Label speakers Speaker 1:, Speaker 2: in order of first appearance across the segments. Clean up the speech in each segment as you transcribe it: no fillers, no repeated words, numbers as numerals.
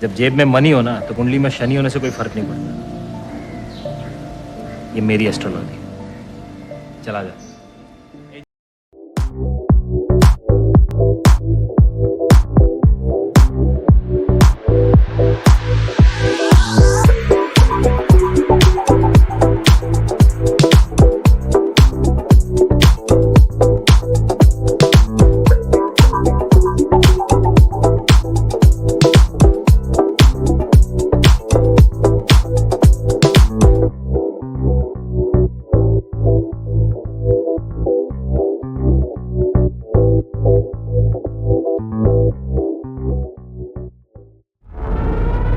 Speaker 1: जब जेब में मनी हो ना तो कुंडली में शनि होने से कोई फर्क नहीं पड़ता। ये मेरी एस्ट्रोलॉजी। चला जा।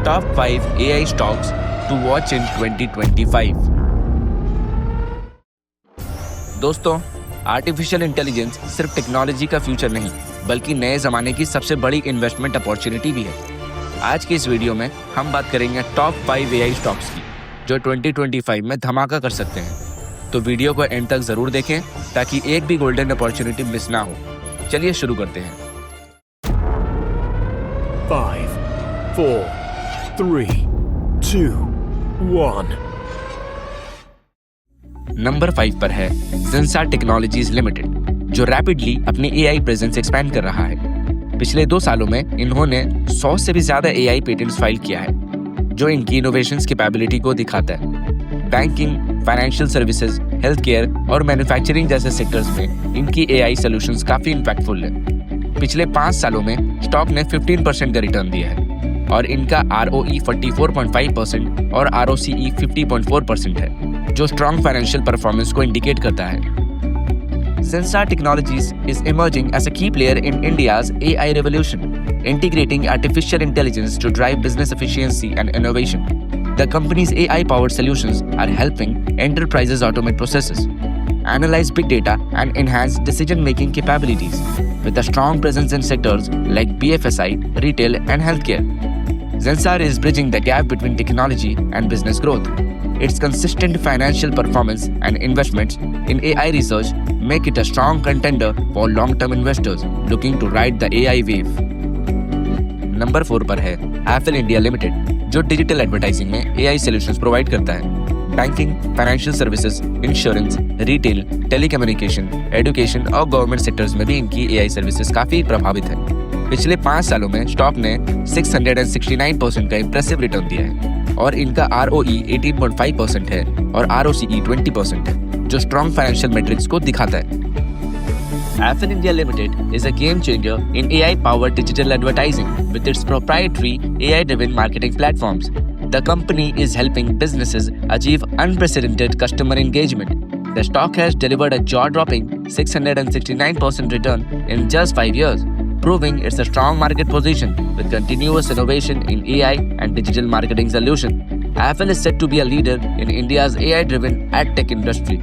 Speaker 2: Top 5 AI stocks to watch in 2025। दोस्तों, आर्टिफिशियल इंटेलिजेंस सिर्फ टेक्नोलॉजी का फ्यूचर नहीं बल्कि नए ज़माने की सबसे बड़ी इन्वेस्टमेंट अपॉर्चुनिटी भी है। आज की इस वीडियो में हम बात करेंगे टॉप 5 AI स्टॉक्स की जो 2025 में धमाका कर सकते हैं। तो वीडियो को एंड तक ज़रूर देखें ताकि एक भी गोल्डन अपॉर्चुनिटी मिस ना हो। चलिए शुरू करते हैं।
Speaker 3: 5, 4, 3, 2, 1।
Speaker 2: नंबर 5 पर है ज़ेनसार टेक्नोलॉजीज लिमिटेड, जो रैपिडली अपनी AI प्रेजेंस एक्सपैंड कर रहा है। पिछले 2 सालों में इन्होंने 100 से भी ज्यादा AI पेटेंट्स फाइल किया है, जो इनकी इनोवेशंस कैपेबिलिटी को दिखाता है। Banking, financial services, health care और मैन्युफैक्चरिंग जैसे सेक्टर्स में इनकी AI सॉल्यूशंस काफी इम्पैक्टफुल है। पिछले 5 सालों में स्टॉक ने 15% का रिटर्न दिया है और इनका ROE 44.5% और ROCE 50.4% है, जो स्ट्रॉन्ग फाइनेंशियल परफॉर्मेंस को इंडिकेट करता है। Zensar Technologies is emerging as a key player in India's AI revolution, integrating artificial intelligence to drive business efficiency and innovation. The company's AI-powered solutions are helping enterprises automate processes, analyze big data, and enhance decision-making capabilities, with a strong presence in sectors like BFSI, retail, and healthcare. Zensar is bridging the gap between technology and business growth. Its consistent financial performance and investments in AI research make it a strong contender for long-term investors looking to ride the AI wave. Number 4 पर है Eiffel India limited, जो digital advertising में AI solutions provide करता है। Banking, financial services, insurance, retail, telecommunication, education और government sectors में भी इनकी AI सर्विसेज काफी प्रभावित है। पिछले 5 सालों में स्टॉक ने 669% का इंप्रेसिव रिटर्न दिया है और इनका ROE 18.5% है और ROCE 20% है, जो स्ट्रॉन्ग फाइनेंशियल मैट्रिक्स को दिखाता है। Affle India Limited is a game changer in AI-powered digital advertising with its proprietary AI-driven marketing platforms. The company is helping businesses achieve unprecedented customer engagement. The stock has delivered a jaw-dropping 669% return in just 5 years, proving it's a strong market position with continuous innovation in AI and digital marketing solutions. Affle is set to be a leader in India's AI-driven ad tech industry.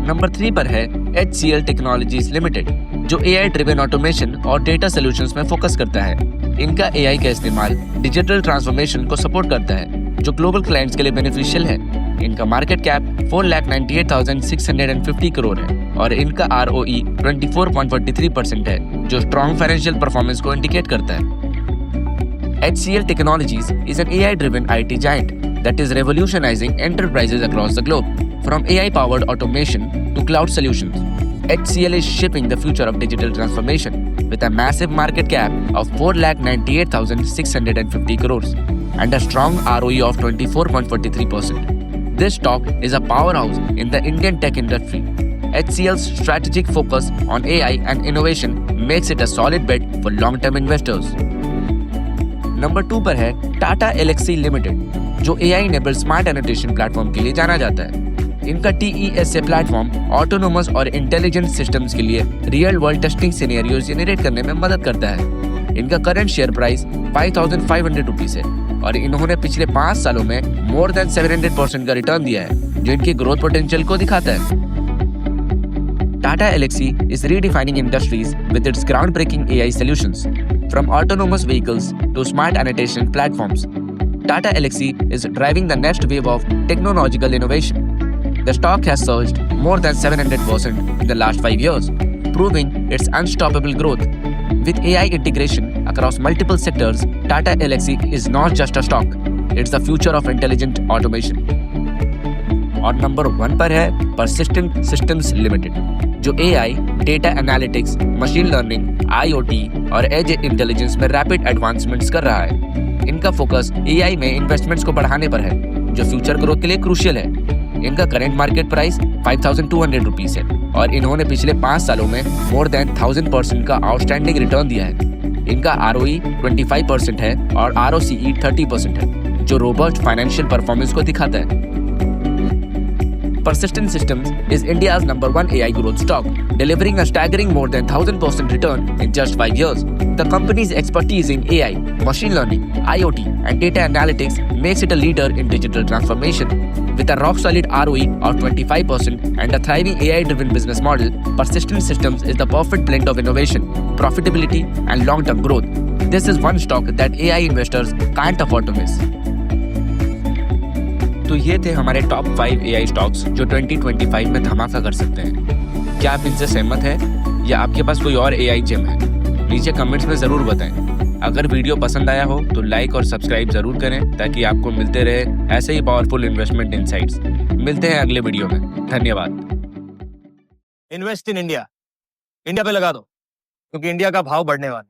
Speaker 2: Number 3 पर है HCL technologies limited, जो AI driven automation और data solutions में focus करता है। इनका AI का इस्तेमाल डिजिटल ट्रांसफॉर्मेशन को सपोर्ट करता है, जो ग्लोबल क्लाइंट्स के लिए बेनिफिशियल है। इनका मार्केट कैप 4,98,650 करोड़ है और इनका ROE 24.43% है, जो स्ट्रॉन्ग फाइनेंशियल परफॉर्मेंस को इंडिकेट करता है। HCL Technologies is an AI-driven IT giant that is revolutionizing enterprises across the globe. From AI-powered automation to cloud solutions, HCL is shaping the future of digital transformation with a massive market cap of 4,98,650 crores and a strong ROE of 24.43%. This stock is a powerhouse in the Indian tech industry. HCL's strategic focus on AI and innovation makes it a solid bet for long-term investors. Number 2 पर है Tata Alexei limited, जो AI-enabled smart annotation platform के लिए जाना जाता है। इनका TESA platform autonomous और इंटेलिजेंट सिस्टम्स के लिए real world testing scenarios generate करने में मदद करता है। इनका करंट शेयर प्राइस 5,500 रुपीज है और इन्होंने पिछले 5 सालों में मोर देन 700% का रिटर्न दिया है, जो इनकी ग्रोथ पोटेंशियल को दिखाता है। Tata Elxsi is redefining industries with its groundbreaking AI solutions, from autonomous vehicles to smart annotation platforms. Tata Elxsi is driving the next wave of technological innovation. The stock has surged more than 700% in the last 5 years, proving its unstoppable growth. With AI integration across multiple sectors, Tata Elxsi is not just a stock, it's the future of intelligent automation. और number 1 पर है Persistent Systems Limited, जो AI, data analytics, machine learning, IoT और edge intelligence में rapid advancements कर रहा है। इनका फोकस AI में इन्वेस्टमेंट्स को बढ़ाने पर है, जो फ्यूचर ग्रोथ के लिए क्रूशियल है। इनका करंट मार्केट प्राइस 5,200 रुपीज है और इन्होंने पिछले 5 सालों में मोर देन 1000% का आउटस्टैंडिंग रिटर्न दिया है। इनका ROE 25% है और ROCE 30% है, जो रोबस्ट फाइनेंशियल परफॉर्मेंस को दिखाता है। Persistent Systems is India's #1 AI growth stock, delivering a staggering more than 1000% return in just 5 years. The company's expertise in AI, machine learning, IoT, and data analytics makes it a leader in digital transformation. With a rock-solid ROE of 25% and a thriving AI-driven business model, Persistent Systems is the perfect blend of innovation, profitability, and long-term growth. This is one stock that AI investors can't afford to miss. तो ये थे हमारे top 5 AI stocks जो 2025 में धमाका कर सकते हैं। क्या आप इनसे सहमत हैं या आपके पास कोई और AI जेम है? नीचे कमेंट्स में ज़रूर बताएं। अगर वीडियो पसंद आया हो तो लाइक और सब्सक्राइब ज़रूर करें ताकि आपको मिलते रहे ऐसे ही पावरफुल इन्वेस्टमेंट इनसाइट्स। मिलते हैं अगले वीडियो में। धन्यवाद।
Speaker 4: इन्वेस्ट इन इंडिया, इंडिया पे लगा दो, क्योंकि इंडिया का भाव बढ़ने वाला है।